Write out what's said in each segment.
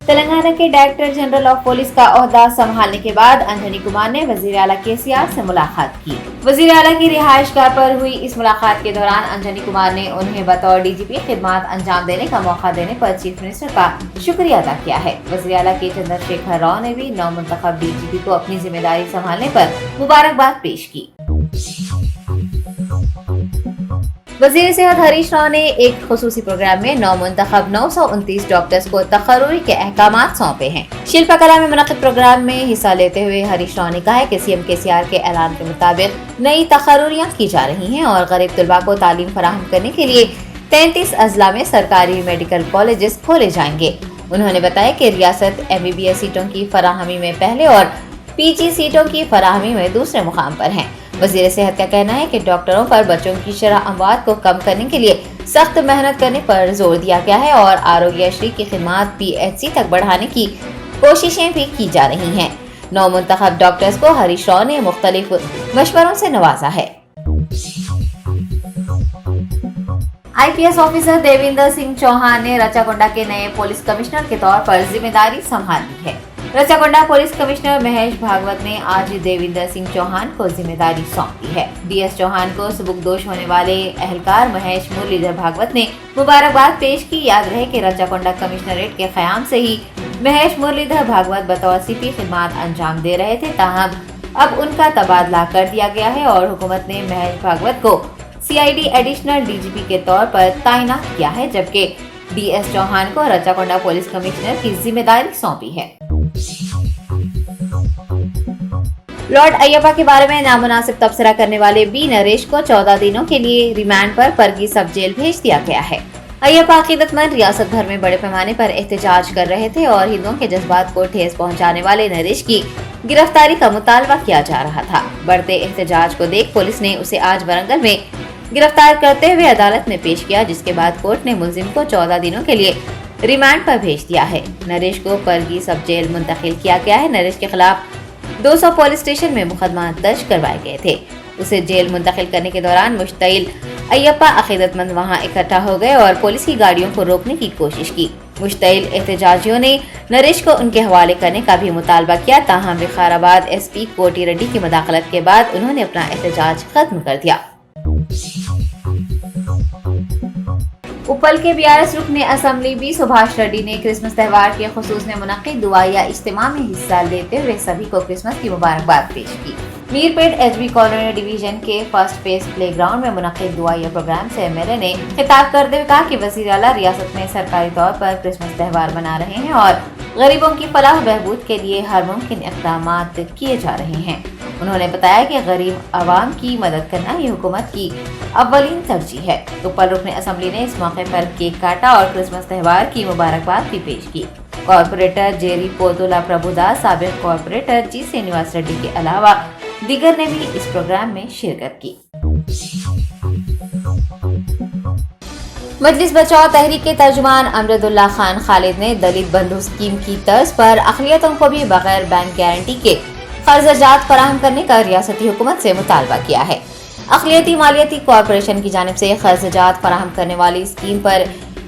तेलंगाना के director general of police का ओहदा संभालने के बाद अंजनी कुमार ने वजीर आला केसीआर से मुलाकात की। वजीर आला की रिहाइशगाह पर हुई इस मुलाकात के दौरान अंजनी कुमार ने उन्हें बतौर डीजीपी खिदमत अंजाम देने का मौका देने पर चीफ मिनिस्टर का शुक्रिया अदा किया है। वजीर आला के चंद्रशेखर राव ने भी नवमुंतखब डीजीपी को अपनी जिम्मेदारी संभालने पर मुबारकबाद पेश की। वजीर सेहत हरीश राव ने एक खुसूसी प्रोग्राम में नवमुंतखब 929 डॉक्टर्स को तकर्रुरी के अहकामात सौंपे हैं। शिल्पकला में मुनक़िद प्रोग्राम में हिस्सा लेते हुए हरीश राव ने कहा है कि सीएम केसीआर के ऐलान के मुताबिक नई तकर्रुरियाँ की जा रही हैं और गरीब तलबा को तालीम फराहम करने के लिए 33 अजला में सरकारी मेडिकल कॉलेजेस खोले जाएंगे। उन्होंने बताया कि रियासत MBBS सीटों की फराहमी में पहले और PG सीटों की फराहमी में दूसरे मुकाम पर है। वजीर सेहत का कहना है कि डॉक्टरों पर बच्चों की शरह अमवात को कम करने के लिए सख्त मेहनत करने पर जोर दिया गया है और आरोग्यश्री की खिदमत PHC तक बढ़ाने की कोशिशें भी की जा रही हैं। नवमुंतखब डॉक्टर्स को हरीश राव ने मुख्तलिफ मशवरों से नवाजा है। IPS ऑफिसर देविंदर सिंह चौहान ने रचाकोंडा के नए पुलिस कमिश्नर के तौर पर जिम्मेदारी संभाल ली है। रचाकोंडा पुलिस कमिश्नर महेश भागवत ने आज देविंदर सिंह चौहान को जिम्मेदारी सौंप दी है। DS चौहान को सुबुकदोश होने वाले एहलकार महेश मुरलीधर भागवत ने मुबारकबाद पेश की। याद रहे कि रचाकोंडा कमिश्नरेट के क़याम से ही महेश मुरलीधर भागवत बतौर CP खिदमत अंजाम दे रहे थे, ताहम अब उनका तबादला कर दिया गया है और हुकूमत ने महेश भागवत को CID एडिशनल DGP के तौर पर तैनात किया है, जबकि DS चौहान को रचाकोंडा पुलिस कमिश्नर की जिम्मेदारी सौंपी है। लॉर्ड अय्यप्पा के बारे में नामुनासिब तबसरा करने वाले B नरेश को 14 दिनों के लिए रिमांड पर परगी सब जेल भेज दिया गया है। अय्यप्पा अकीदतमंद रियासत भर में बड़े पैमाने पर एहतजाज कर रहे थे और हिंदुओं के जज्बात को ठेस पहुंचाने वाले नरेश की गिरफ्तारी का मुतालबा किया जा रहा था। बढ़ते एहतजाज को देख पुलिस ने उसे आज वरंगल में गिरफ्तार करते हुए अदालत में पेश किया, जिसके बाद कोर्ट ने मुलजिम को 14 दिनों के लिए रिमांड पर भेज दिया है। नरेश को परगी सब जेल मुंतकिल किया गया है। नरेश के खिलाफ 200 पुलिस स्टेशन में मुकदमा दर्ज करवाए गए थे। उसे जेल मुंतकिल करने के दौरान मुश्तइल अय्यप्पा अकीदतमंद वहां इकट्ठा हो गए और पुलिस की गाड़ियों को रोकने की कोशिश की। मुश्तइल एहतजाजियों ने नरेश को उनके हवाले करने का भी मुतालबा किया, ताहम विकाराबाद SP कोटी रेड्डी की मुदाखलत के बाद उन्होंने अपना एहतजाज खत्म कर दिया। उपल के BRS रुकने असम्बली B सुभाष रेड्डी ने क्रिसमस त्यौहार के खुसूस में मुनक्किद दुआ या इज्तिमा में हिस्सा लेते हुए सभी को क्रिसमस की मुबारकबाद पेश की। मीरपेट HB कॉलोनी डिवीजन के फर्स्ट फेज प्ले ग्राउंड में मुनक्किद दुआया प्रोग्राम से MLA ने खिताब करते हुए कहा कि वज़ीर आला रियासत में सरकारी तौर पर क्रिसमस त्यौहार मना रहे हैं और गरीबों की फलाह बहबूद के लिए हर मुमकिन इक़दामात किए जा रहे हैं। उन्होंने बताया कि गरीब आवाम की मदद करना ये हुकूमत की अव्वलीन तरजीह है। उपल रुकने असम्बली ने इस मौके पर केक काटा और क्रिसमस त्यौहार की मुबारकबाद भी पेश की। कॉर्पोरेटर जेरी पोतुला प्रभुदास, साबिक कॉर्पोरेटर G श्रीनिवास रेड्डी के अलावा दीगर ने भी इस प्रोग्राम में शिरकत की। मजलिस बचाओ तहरीक के तर्जुमान अमजदुल्ला खान खालिद ने दलित बंधु स्कीम की तर्ज पर अक़लियतों को भी बगैर बैंक गारंटी के कर्ज़जात फराहम करने का रियासती हुकूमत से मुतालबा किया है। अक़लियती मालियाती कॉरपोरेशन की जानिब से कर्ज़जात फराहम करने वाली स्कीम पर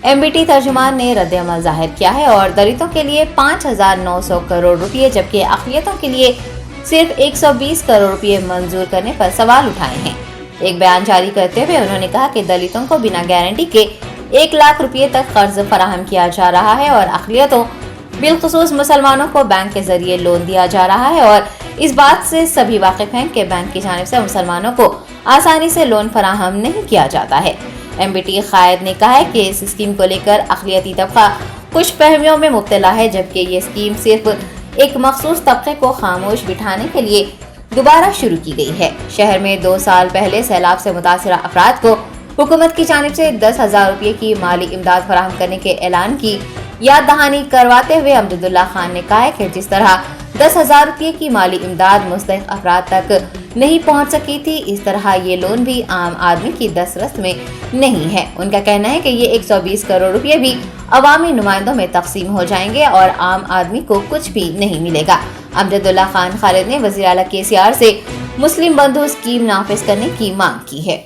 MBT तर्जुमान ने रद्द-ए-अमल जाहिर किया है और दलितों के लिए 5,900 करोड़ रुपये जबकि अक़लियतों के लिए सिर्फ 120 करोड़ रुपये मंजूर करने पर सवाल उठाए हैं। एक बयान जारी करते हुए उन्होंने कहा कि दलितों को बिना गारंटी के 1 लाख रुपये तक कर्ज फराहम किया जा रहा है और अक़लियतों बिलखुसूस मुसलमानों को बैंक के जरिए लोन दिया जा रहा है और इस बात से सभी वाकिफ हैं कि बैंक की जानिब से मुसलमानों को आसानी से लोन फराहम नहीं किया जाता है। MBT कायद ने कहा है कि इस स्कीम को लेकर अक़लियती तबका कुछ फहमियों में मुब्तला है, जबकि ये स्कीम सिर्फ एक मखसूस तबके को खामोश बिठाने के लिए दोबारा शुरू की गई है। शहर में 2 साल पहले सैलाब से मुतासिर अफराद को हुकूमत की जानिब से 10,000 रुपये की माली इमदाद फराहम करने के ऐलान की याद दहानी करवाते हुए अमजदुल्ला खान ने कहा है कि जिस तरह 10,000 रुपये की माली इमदाद मुस्तहिक अफराद तक नहीं पहुंच सकी थी, इस तरह ये लोन भी आम आदमी की दस्तरस में नहीं है। उनका कहना है कि ये 120 करोड़ रुपये भी अवामी नुमाइंदों में तकसीम हो जाएंगे और आम आदमी को कुछ भी नहीं मिलेगा। अमजदुल्ला खान खालिद ने वज़ीर आला केसीआर से मुस्लिम बंधु स्कीम नाफिज करने की मांग की है।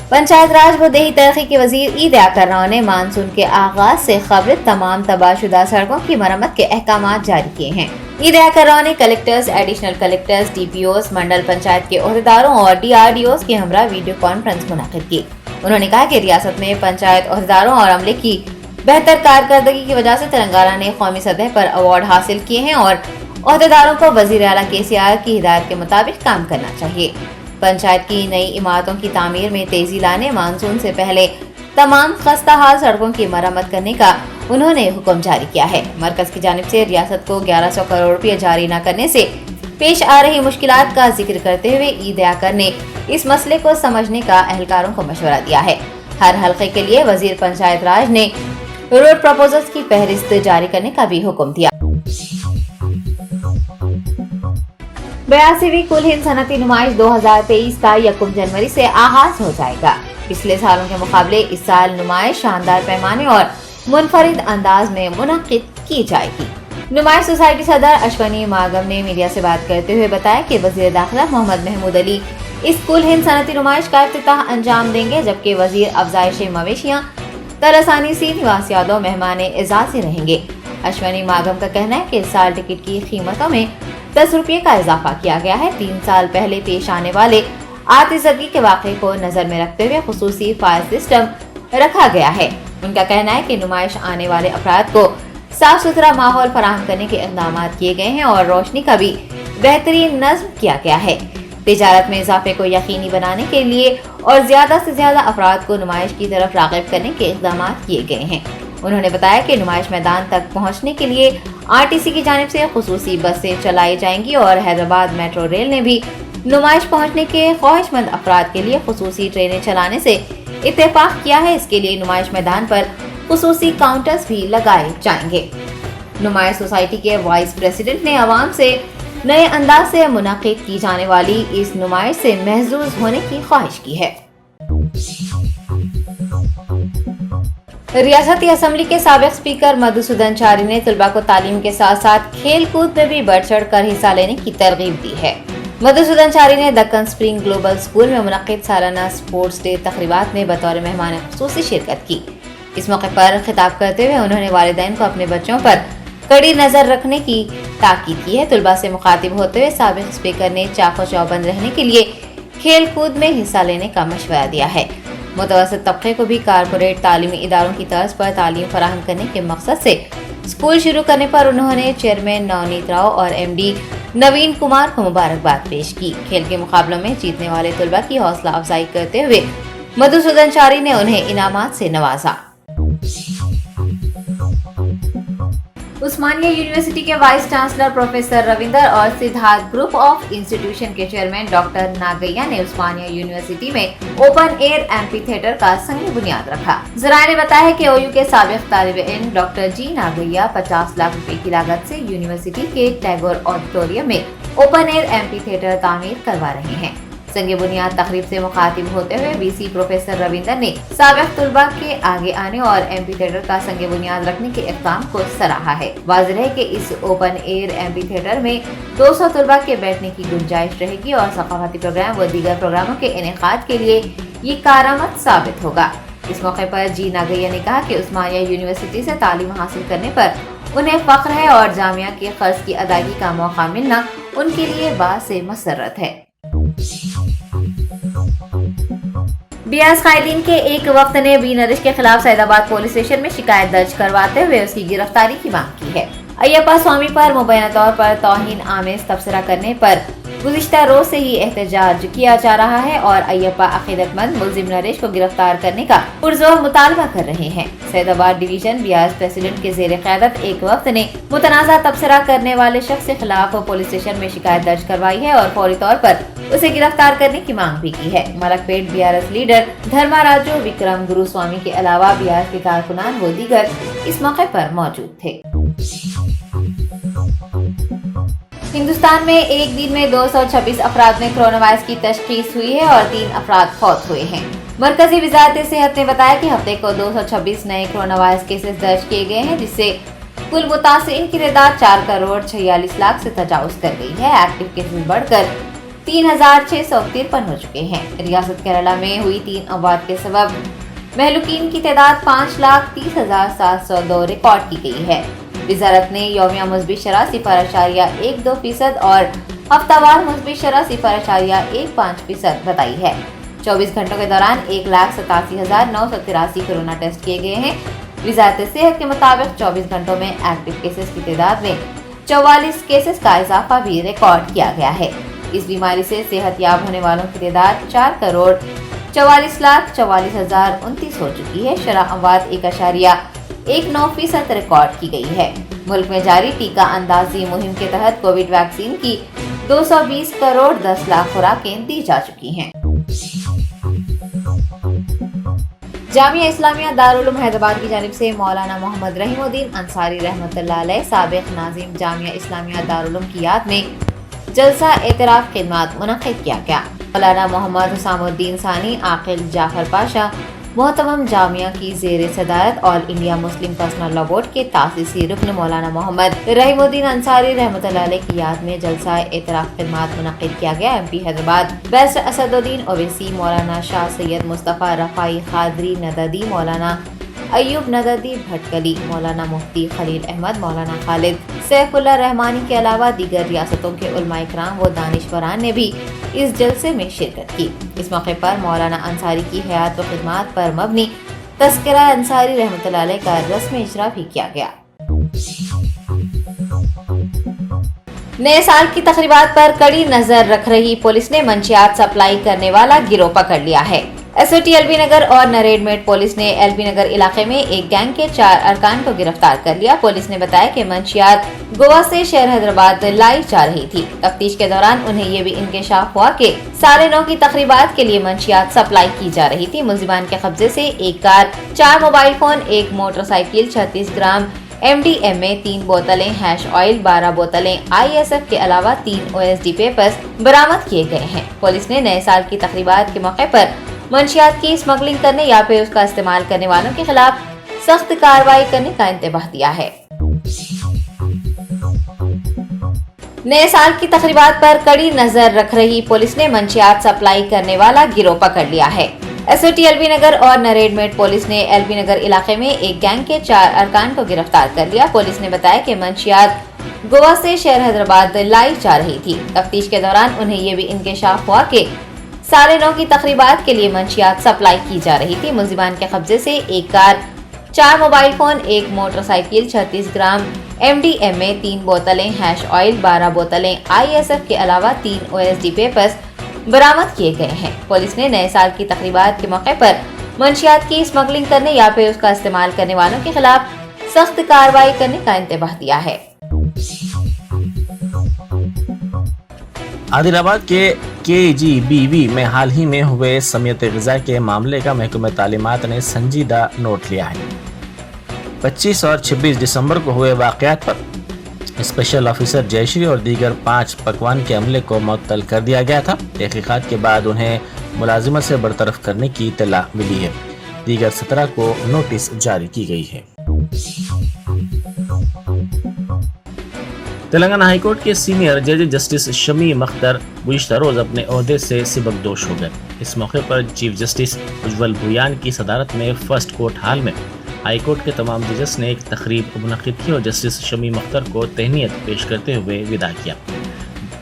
पंचायत राज व देही तरक्की के वजीर ईद याकर राव ने मानसून के आगाज से कबल तमाम तबाहशुदा सड़कों की मरम्मत के अहकाम जारी किए हैं। ईद याकर राव ने कलेक्टर्स, एडिशनल कलेक्टर्स, DPOs, मंडल पंचायत के ओहदेदारों और DRDOs के हमरा वीडियो कॉन्फ्रेंस मुनाकिद की। उन्होंने कहा कि रियासत में पंचायत ओहदेदारों और अमले की बेहतर कारकर्दगी की वजह से तेलंगाना ने कौमी सतह पर अवार्ड हासिल किए हैं और ओहदेदारों को वजीर आला KCR की हिदायत के मुताबिक काम करना चाहिए। पंचायत की नई इमारतों की तामीर में तेजी लाने, मानसून से पहले तमाम खस्ता हाल सड़कों की मरम्मत करने का उन्होंने हुक्म जारी किया है। मरकज की जानिब से रियासत को 1100 करोड़ रुपये जारी न करने से पेश आ रही मुश्किलात का जिक्र करते हुए ईद याकर ने इस मसले को समझने का एहलकारों को मशवरा दिया है। हर हल्के के लिए वजीर पंचायत राज ने रोड प्रपोजल्स की फहरिस्त जारी करने का भी हुक्म दिया। 82वीं कुल हिंद सनती नुमाइश 2023 का 1 जनवरी से आगाज हो जाएगा। पिछले सालों के मुकाबले इस साल नुमाइश शानदार पैमाने और मुनफरिद अंदाज में मुनक्किद की जाएगी। नुमाइश सोसाइटी सदर अश्वनी मागम ने मीडिया से बात करते हुए बताया कि वजीर दाखिला मोहम्मद महमूद अली इस कुल हिंद सनती नुमाइश का इफ्तिताह अंजाम देंगे, जबकि वजीर अफजाइश मवेशियाँ तरसानी श्रीनिवास यादव मेहमान एजाज़ी रहेंगे। अश्वनी मागम का कहना है कि इस साल टिकट की कीमतों में 10 रुपये का इजाफा किया गया है। 3 साल पहले पेश आने वाले आतिशबाजी के वाक़े को नजर में रखते हुए खुसूसी फायर सिस्टम रखा गया है। उनका कहना है कि नुमाइश आने वाले अफराद को साफ सुथरा माहौल फराहम करने के इक़दाम किए गए हैं और रोशनी का भी बेहतरीन नज़्म किया गया है। तिजारत में इजाफे को यकीनी बनाने के लिए और ज्यादा से ज्यादा अफराद को नुमाइश की तरफ राग़िब करने के इक़दाम किए गए हैं। उन्होंने बताया कि नुमाइश मैदान तक पहुंचने के लिए RTC की जानिब से खुसूसी बसें चलाई जाएंगी और हैदराबाद मेट्रो रेल ने भी नुमाइश पहुंचने के ख्वाहिशमंद अफराद के लिए खुसूसी ट्रेनें चलाने से इत्तेफाक किया है। इसके लिए नुमाइश मैदान पर खुसूसी काउंटर्स भी लगाए जाएंगे। नुमाइश सोसाइटी के वाइस प्रेसिडेंट ने आवाम से नए अंदाज से मुनाकिद की जाने वाली इस नुमाइश से महजूज होने की ख्वाहिश की है। रियासती असम्बली के साबिक स्पीकर मधुसूदन चारी ने तलबा को तालीम के साथ साथ खेल कूद में भी बढ़ चढ़ कर हिस्सा लेने की तरगीब दी है। मधुसूदन चारी ने दक्कन स्प्रिंग ग्लोबल स्कूल में मुनक्किद सालाना स्पोर्ट्स डे तकरीबात में बतौर मेहमान खुसूसी शिरकत की। इस मौके पर खिताब करते हुए उन्होंने वालिदैन को अपने बच्चों पर कड़ी नजर रखने की ताकीद की है। तलबा से मुखातिब होते हुए साबिक स्पीकर ने चाको चौबंद रहने के लिए खेल कूद में हिस्सा लेने का मशवरा दिया है। मुतवस्सित तबके को भी कारपोरेट तालीमी इदारों की तर्ज पर तालीम फराहम करने के मकसद से स्कूल शुरू करने पर उन्होंने चेयरमैन नवनीत राव और MD नवीन कुमार को मुबारकबाद पेश की। खेल के मुकाबलों में जीतने वाले तलबा की हौसला अफजाई करते हुए मधुसूदन चारी ने उन्हें इनामात से नवाजा। उस्मानिया यूनिवर्सिटी के वाइस चांसलर प्रोफेसर रविंदर और सिद्धार्थ ग्रुप ऑफ इंस्टीट्यूशन के चेयरमैन डॉक्टर नागैया ने उस्मानिया यूनिवर्सिटी में ओपन एयर एम्फी थिएटर का संग बुनियाद रखा। जराये ने बताया कि OU के साबिक तालिब इल्म डॉक्टर G नागैया 50 लाख रुपए की लागत से यूनिवर्सिटी के टैगोर ऑडिटोरियम में ओपन एयर एम्फी थिएटर तामीर करवा रहे हैं। संग बुनियाद तकरीब से मुखातिब होते हुए VC प्रोफेसर रविंदर ने साबिक तुलबा के आगे आने और एम्फी थिएटर का संग बुनियाद रखने के इक़दाम को सराहा है। वाज़ेह है कि इस ओपन एयर एम्फी थिएटर में 200 तुलबा के बैठने की गुंजाइश रहेगी और सकाफती प्रोग्राम व दीगर प्रोग्रामों के इनेकाद के लिए ये कारआमद साबित होगा। इस मौके पर G नागैया ने कहा कि उस्मानिया यूनिवर्सिटी से तालीम हासिल करने पर उन्हें फख्र है और जामिया के कर्ज की अदायगी का मौका मिलना उनके लिए बासे मसरत है। BRS कायदीन के एक वक्त ने बी नरिश के खिलाफ सैदाबाद पुलिस स्टेशन में शिकायत दर्ज करवाते हुए उसकी गिरफ्तारी की मांग की है। अय्यप्पा स्वामी पर मुबैना तौर पर तौहीन आमेज तबसरा करने पर गुज़िश्ता रोज से ही एहतजाज किया जा रहा है और अय्यप्पा अकीदतमंद मुल्जिम नरेश को गिरफ्तार करने का पुरजोर मुतालबा कर रहे हैं। सैदाबाद डिवीजन BRS प्रेसिडेंट के ज़ेर क़यादत एक वक्त ने मुतनाज़ा तबसरा करने वाले शख्स के खिलाफ पुलिस स्टेशन में शिकायत दर्ज करवाई है और फौरी तौर पर उसे गिरफ्तार करने की मांग भी की है। मलकपेट BRS लीडर धर्माराजू विक्रम गुरु स्वामी के अलावा BRS के कारकुनान व दीगर इस मौके पर मौजूद थे। हिंदुस्तान में एक दिन में 226 अफराद में कोरोना वायरस की तशखीस हुई है और 3 अफराद फौत हुए हैं। मरकजी वजारत सेहत ने बताया कि हफ्ते को 226 नए कोरोना वायरस केसेस दर्ज किए गए हैं, जिससे कुल मुतासिरीन की तादाद 4 करोड़ 46 लाख से तजावुज कर गई है। एक्टिव केसेस बढ़कर 3653 ہو چکے ہیں۔ ریاست کیرالہ میں ہوئی 3 اموات کے سبب مہلوکین کی تعداد 5,30,702 ریکارڈ کی گئی ہے۔ وزارت نے یومیہ مثبت شرح 0.12% اور ہفتہ وار مثبت شرح 0.15% بتائی ہے۔ 24 گھنٹوں کے دوران 1,87,983 کورونا ٹیسٹ کیے گئے ہیں۔ وزارت صحت کے مطابق 24 گھنٹوں میں ایکٹیو کیسز کی تعداد میں 44 کیسز کا اضافہ بھی ریکارڈ کیا گیا ہے۔ اس بیماری سے صحت یاب ہونے والوں کی تعداد 4,44,44,029 ہو چکی ہے۔ شرح اموات 1.19% ریکارڈ کی گئی ہے۔ ملک میں جاری ٹیکہ اندازی مہم کے تحت کووڈ ویکسین کی 220 کروڑ 10 لاکھ خوراکیں دی جا چکی ہیں۔ جامعہ اسلامیہ دارالعلوم حیدرآباد کی جانب سے مولانا محمد رحیم الدین انصاری رحمۃ اللہ علیہ سابق ناظم جامعہ اسلامیہ دارالعلوم کی یاد میں جلسہ اعتراف خدمات منعقد کیا گیا۔ مولانا محمد حسام الدین ثانی عاقل جعفر پاشا محتمم جامعہ کی زیر صدارت all India Muslim personal law board کے تاسیسی رکن مولانا محمد رحیم الدین انصاری رحمۃ اللہ علیہ کی یاد میں جلسہ اعتراف خدمات منعقد کیا گیا۔ M P Hyderabad barrister Asaduddin Owaisi, مولانا شاہ سید مصطفیٰ رفاعی قادری نددی، مولانا ایوب نددی بھٹکلی، مولانا مفتی خلیل احمد، مولانا خالد سیف اللہ رحمانی کے علاوہ دیگر ریاستوں کے علماء کرام و دانشوران نے بھی اس جلسے میں شرکت کی۔ اس موقع پر مولانا انصاری کی حیات و خدمات پر مبنی تذکرہ انصاری رحمۃ اللہ علیہ کا رسم اجرا بھی کیا گیا۔ نئے سال کی تقریبات پر کڑی نظر رکھ رہی پولیس نے منشیات سپلائی کرنے والا گروہ پکڑ لیا ہے۔ S O T L B Nagar اور نریڈ میٹ پولیس نے ایل بی نگر علاقے میں ایک گینگ کے 4 ارکان کو گرفتار کر لیا۔ پولیس نے بتایا کہ منشیات گوا سے شہر حیدرآباد لائی جا رہی تھی۔ تفتیش کے دوران انہیں یہ بھی انکشاف ہوا کہ 9:30 کی تقریبات کے لیے منشیات سپلائی کی جا رہی تھی۔ ملزمان کے قبضے سے ایک کار، 4 موبائل فون، ایک موٹر سائیکل، 36 گرام MDMA، 3 بوتلیں ہیش آئل، 12 بوتلیں ISF کے علاوہ 3 OSD پیپرز برآمد کیے گئے ہیں۔ پولیس نے نئے سال کی تقریبات کے موقع پر منشیات کی اسمگلنگ کرنے یا پھر اس کا استعمال کرنے والوں کے خلاف سخت کارروائی کرنے کا انتباہ دیا ہے۔ نئے سال کی تقریبات پر کڑی نظر رکھ رہی پولیس نے منشیات سپلائی کرنے والا گروہ پکڑ لیا ہے۔ S O T L B Nagar اور نریڈ میٹ پولیس نے ایل بی نگر علاقے میں ایک گینگ کے 4 ارکان کو گرفتار کر لیا۔ پولیس نے بتایا کہ منشیات گوا سے شہر حیدرآباد لائی جا رہی تھی۔ تفتیش کے دوران انہیں یہ بھی انکشاف ہوا کہ 9:30 کی تقریبات کے لیے منشیات سپلائی کی جا رہی تھی۔ ملزمان کے قبضے سے ایک کار، 4 موبائل فون، ایک موٹر سائیکل، 36 گرام MDMA، 3 بوتلیں ہیش آئل، 12 بوتلیں ISF کے علاوہ 3 OSD پیپرز برآمد کیے گئے ہیں۔ پولیس نے نئے سال کی تقریبات کے موقع پر منشیات کی اسمگلنگ کرنے یا پھر اس کا استعمال کرنے والوں کے خلاف سخت کارروائی کرنے کا انتباہ دیا ہے۔ عادل آباد کے KGBV میں حال ہی میں ہوئے سمیت غذا کے معاملے کا محکمہ تعلیمات نے سنجیدہ نوٹ لیا ہے۔ 25 اور 26 دسمبر کو ہوئے واقعات پر اسپیشل آفیسر جے شری اور دیگر 5 پکوان کے عملے کو معطل کر دیا گیا تھا۔ تحقیقات کے بعد انہیں ملازمت سے برطرف کرنے کی اطلاع ملی ہے۔ دیگر 17 کو نوٹس جاری کی گئی ہے۔ تلنگانہ ہائی کورٹ کے سینئر جج جسٹس شمی مختر گزشتہ روز اپنے عہدے سے سبکدوش ہو گئے۔ اس موقع پر چیف جسٹس اجول بھویان کی صدارت میں فرسٹ کورٹ ہال میں ہائی کورٹ کے تمام ججز نے ایک تقریب منعقد کی اور جسٹس شمی مختر کو تہنیت پیش کرتے ہوئے وداع کیا۔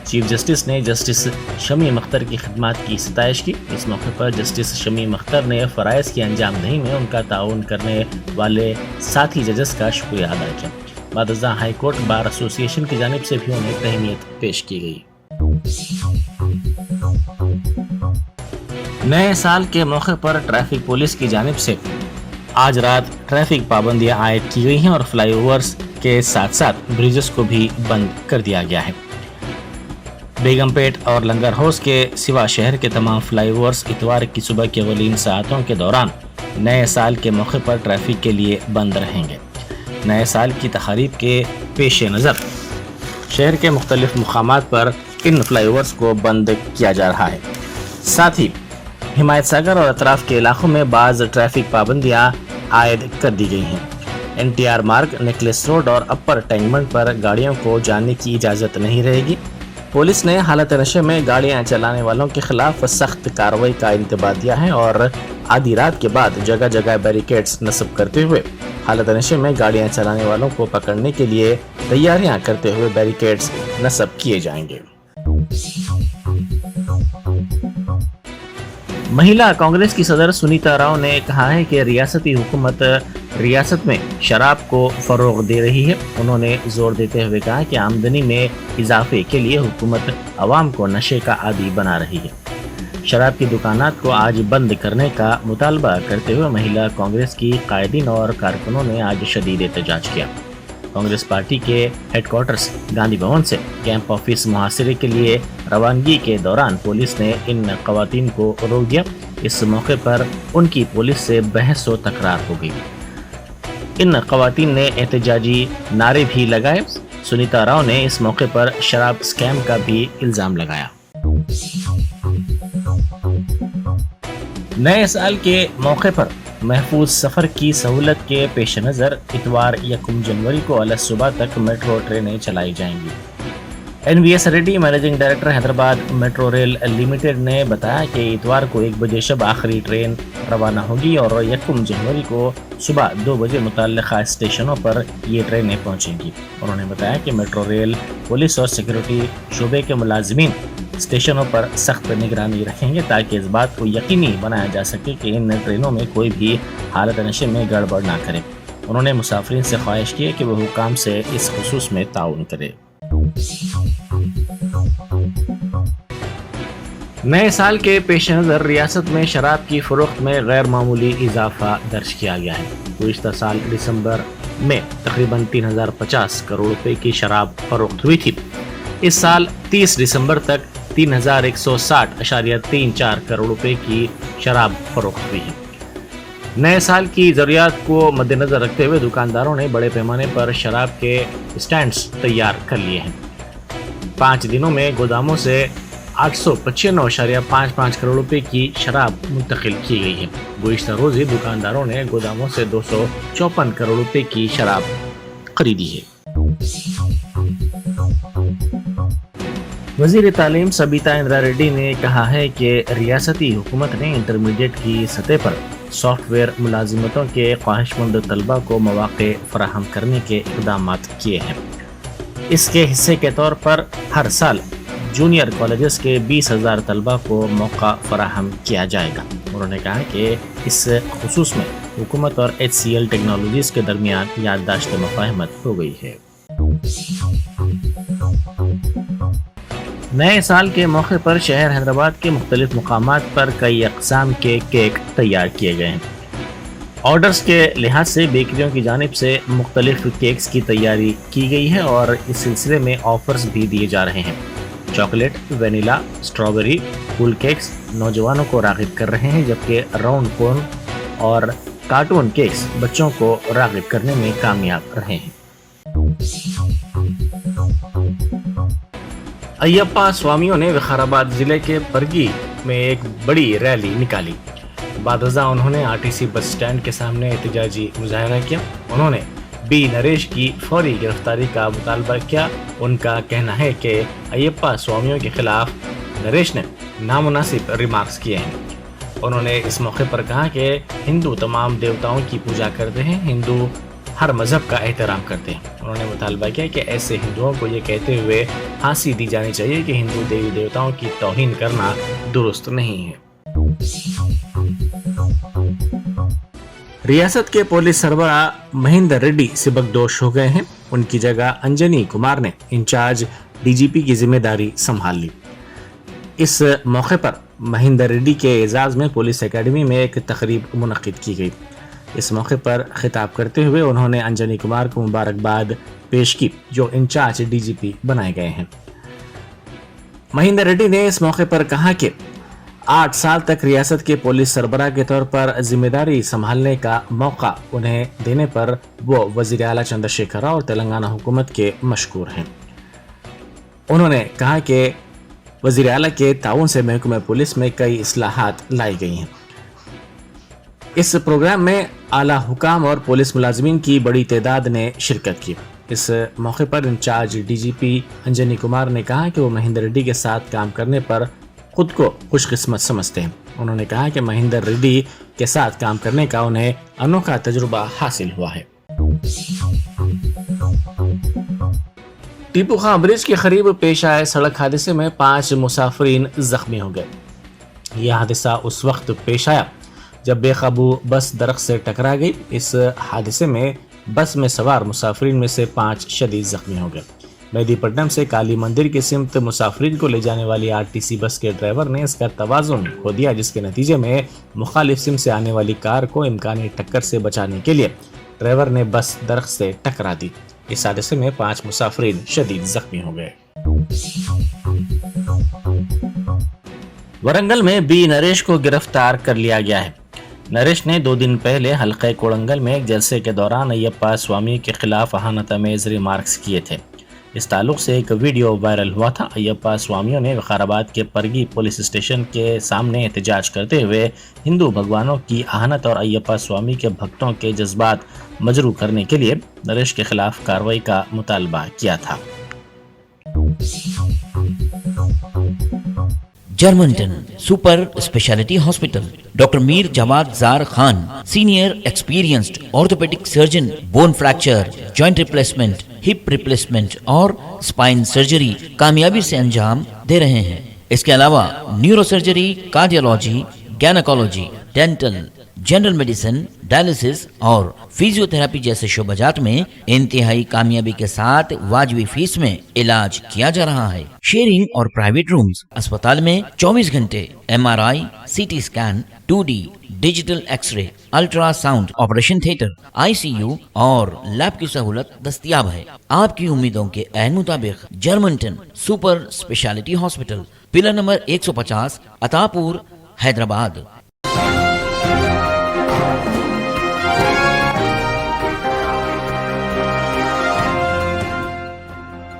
چیف جسٹس نے جسٹس شمی مختر کی خدمات کی ستائش کی۔ اس موقع پر جسٹس شمی مختر نے فرائض کی انجام دہی میں ان کا تعاون کرنے والے ساتھی ججز کا شکریہ ادا کیا۔ بعد ازاں ہائی کورٹ بار ایسوسی ایشن کی جانب سے بھی انہیں تہنیت پیش کی گئی۔ نئے سال کے موقع پر ٹریفک پولیس کی جانب سے آج رات ٹریفک پابندیاں عائد کی گئی ہیں اور فلائی اوورز کے ساتھ ساتھ بریجز کو بھی بند کر دیا گیا ہے۔ بیگم پیٹ اور لنگر ہاؤس کے سوا شہر کے تمام فلائی اوورز اتوار کی صبح کے اولین ساعتوں کے دوران نئے سال کے موقع پر ٹریفک کے لیے بند رہیں گے۔ نئے سال کی تقاریب کے پیش نظر شہر کے مختلف مقامات پر ان فلائی اوورز کو بند کیا جا رہا ہے۔ ساتھ ہی حمایت ساگر اور اطراف کے علاقوں میں بعض ٹریفک پابندیاں عائد کر دی گئی ہیں۔ NTR مارگ، نیکلس روڈ اور اپر ٹینگمنٹ پر گاڑیوں کو جانے کی اجازت نہیں رہے گی۔ पुलिस ने हालत नशे में गाड़ियां चलाने वालों के खिलाफ सख्त कार्रवाई का इंतबाह दिया है और आधी रात के बाद जगह जगह बैरिकेड्स नस्ब करते हुए हालत नशे में गाड़ियां चलाने वालों को पकड़ने के लिए तैयारियां करते हुए बैरिकेड्स नस्ब किए जाएंगे। महिला कांग्रेस की सदर सुनीता राव ने कहा है कि रियासती हुकूमत रियासत में शराब को फरोग दे रही है। उन्होंने जोर देते हुए कहा कि आमदनी में इजाफे के लिए हुकूमत अवाम को नशे का आदी बना रही है। शराब की दुकानात को आज बंद करने का मुतालबा करते हुए महिला कांग्रेस की कायदीन और कारकुनों ने आज शदीद एहतजाज किया। कांग्रेस पार्टी के हेडक्वार्टर्स गांधी भवन से कैंप ऑफिस मुहासरे के लिए रवानगी के दौरान पुलिस ने इन खवातीन को रोक दिया। इस मौके पर उनकी पुलिस से बहस व तकरार हो गई। इन खवातीन ने एहतजाजी नारे भी लगाए। सुनीता राव ने इस मौके पर शराब स्कैम का भी इल्जाम लगाया। नए साल के मौके पर महफूज सफर की सहूलत के पेश नज़र इतवार 1 जनवरी को अलग सुबह तक मेट्रो ट्रेनें चलाई जाएंगी। NVS Reddy managing director Hyderabad metro rail limited ने बताया कि इतवार को 1 बजे शब आखिरी ट्रेन रवाना होगी और 1 जनवरी को सुबह 2 बजे मुतल्लिक़ा स्टेशनों पर ये ट्रेनें पहुंचेंगी। उन्होंने बताया कि मेट्रो रेल पुलिस और सिक्योरिटी शोबे के मुलाजिमीन स्टेशनों पर सख्त निगरानी रखेंगे ताकि इस बात को यकीनी बनाया जा सके कि इन ट्रेनों में कोई भी हालत नशे में गड़बड़ ना करे। उन्होंने मुसाफिरीन से ख्वाहिश की है कि वह हुकाम से इस खुसूस में ताउन करे। नए साल के पेश नज़र रियासत में शराब की फरोख्त में गैर मामूली इजाफा दर्ज किया गया है। गुज़िश्ता साल दिसंबर में तकरीबन 3050 करोड़ रुपए की शराब फरोख्त हुई थी। इस साल 30 दिसंबर तक 3160.34 करोड़ रुपए की शराब फरोख्त हुई है। नए साल की ज़रूरियात को मद्देनज़र रखते हुए दुकानदारों ने बड़े पैमाने पर शराब के स्टैंड्स तैयार कर लिए हैं। 5 दिनों में गोदामों से 895.55 करोड़ रुपए की शराब मुंतकिल की गई है। गुज़िश्ता रोज़ ही दुकानदारों ने गोदामों से 254 करोड़ रुपए की शराब खरीदी है। वज़ीर तालीम सबीता इंदिरा रेड्डी ने कहा है कि रियासती हुकूमत ने इंटरमीडिएट की सतह पर सॉफ्टवेयर मुलाजिमतों के ख्वाहिशमंद तलबा को मौक़े फराहम करने के इक़दाम किए हैं। इसके हिस्से के तौर पर हर साल जूनियर कॉलेजेस के 20,000 तलबा को मौका फराहम किया जाएगा। उन्होंने कहा कि इस खुसूस में हुकूमत और HCL टेक्नोलॉजीज़ के दरमियान याददाश्त मुफाहमत हो गई है। नए साल के मौके पर शहर हैदराबाद के मुख्तलिफ मुकामात पर कई अक़साम के केक तैयार किए गए हैं। ऑर्डर्स के लिहाज से बेकरियों की जानिब से मुख्तलिफ केक्स की तैयारी की गई है और इस सिलसिले में ऑफर्स भी दिए जा रहे हैं। Chocolate, vanilla, strawberry, cool cakes नौजवानों को राग़िब कर रहे हैं, जबकि राउंड कोन और कार्टून केक्स बच्चों को राग़िब करने में कामयाब रहे हैं। अय्यप्पा स्वामियों ने विकाराबाद जिले के परगी में एक बड़ी रैली निकाली। बादशाह उन्होंने RTC बस स्टैंड के सामने एहतजाजी मुजाहरा किया। उन्होंने बी नरेश की फौरी गिरफ्तारी का मुतालबा किया। उनका कहना है कि अय्यप्पा स्वामियों के खिलाफ नरेश ने नामुनासिब रिमार्क्स किए हैं। उन्होंने इस मौके पर कहा कि हिंदू तमाम देवताओं की पूजा करते हैं, हिंदू हर मज़हब का एहतराम करते हैं। उन्होंने मुतालबा किया कि ऐसे हिंदुओं को ये कहते हुए फांसी दी जानी चाहिए कि हिंदू देवी देवताओं की तौहीन करना दुरुस्त नहीं है। रियासत के पुलिस सरबराह महेंद्र रेड्डी सिबकदोश हो गए हैं। उनकी जगह अंजनी कुमार ने इंचार्ज DGP की जिम्मेदारी संभाल ली। इस मौके पर महेंद्र रेड्डी के एजाज़ में पुलिस एकेडमी में एक तकरीब मुनक्किद की गई। इस मौके पर खिताब करते हुए उन्होंने अंजनी कुमार को मुबारकबाद पेश की, जो इंचार्ज DGP बनाए गए हैं। महेंद्र रेड्डी ने इस मौके पर कहा कि 8 साल तक रियासत के पुलिस सरबराह के तौर पर जिम्मेदारी संभालने का मौका उन्हें देने पर वो वज़ीर आला चंद्रशेखर राव और तेलंगाना हुकूमत के मशकूर हैं। उन्होंने कहा कि वज़ीर आला के ताउन से महकमे पुलिस में कई इस्लाहात लाई गई हैं। इस प्रोग्राम में आला हुकाम और पुलिस मुलाजिमीन की बड़ी तादाद ने शिरकत की। اس موقع پر انچارج ڈی جی پی انجنی کمار نے کہا کہ وہ مہندر ریڈی کے ساتھ کام کرنے پر خود کو خوش قسمت سمجھتے ہیں. انہوں نے کہا کہ مہندر ریڈی کے ساتھ کام کرنے کا انہیں انوکھا تجربہ حاصل ہوا ہے. ٹیپو خان برج کے قریب پیش آئے سڑک حادثے میں 5 مسافرین زخمی ہو گئے. یہ حادثہ اس وقت پیش آیا جب بے قابو بس درخت سے ٹکرا گئی. اس حادثے میں بس میں سوار مسافرین میں سے 5 شدید زخمی ہو گئے. مہدی پٹنم سے کالی مندر کی سمت مسافرین کو لے جانے والی RTC بس کے ڈرائیور نے اس کا توازن کھو دیا، جس کے نتیجے میں مخالف سمت سے آنے والی کار کو امکانی ٹکر سے بچانے کے لیے ڈرائیور نے بس درخت سے ٹکرا دی. اس حادثے میں 5 مسافرین شدید زخمی ہو گئے. ورنگل میں بی نریش کو گرفتار کر لیا گیا ہے. نریش نے 2 دن پہلے حلقہ کوڑنگل میں ایک جلسے کے دوران ایپا سوامی کے خلاف اہانت آمیز ریمارکس کیے تھے. اس تعلق سے ایک ویڈیو وائرل ہوا تھا. ایپا سوامیوں نے وقارآباد کے پرگی پولیس اسٹیشن کے سامنے احتجاج کرتے ہوئے ہندو بھگوانوں کی اہانت اور ایپا سوامی کے بھکتوں کے جذبات مجروح کرنے کے لیے نریش کے خلاف کارروائی کا مطالبہ کیا تھا. جرمنٹن super speciality hospital. Doctor Mir Jawad Zar Khan, senior experienced orthopaedic surgeon, bone fracture, joint replacement, hip replacement اور اسپائن سرجری کامیابی سے انجام دے رہے ہیں. اس کے علاوہ neurosurgery, cardiology, gynaecology, dental, general medicine, dialysis اور فزیو تھراپی جیسے شعبجات میں انتہائی کامیابی کے ساتھ واجبی فیس میں علاج کیا جا رہا ہے. شیئرنگ اور پرائیویٹ رومز. اسپتال میں 24 گھنٹے MRI، CT scan, 2D digital X ray, ultra sound, operation theatre, ICU اور لیب کی سہولت دستیاب ہے. آپ کی امیدوں کے عین مطابق جرمنٹن super speciality hospital, pillar number 150، عطا پور، حیدرآباد.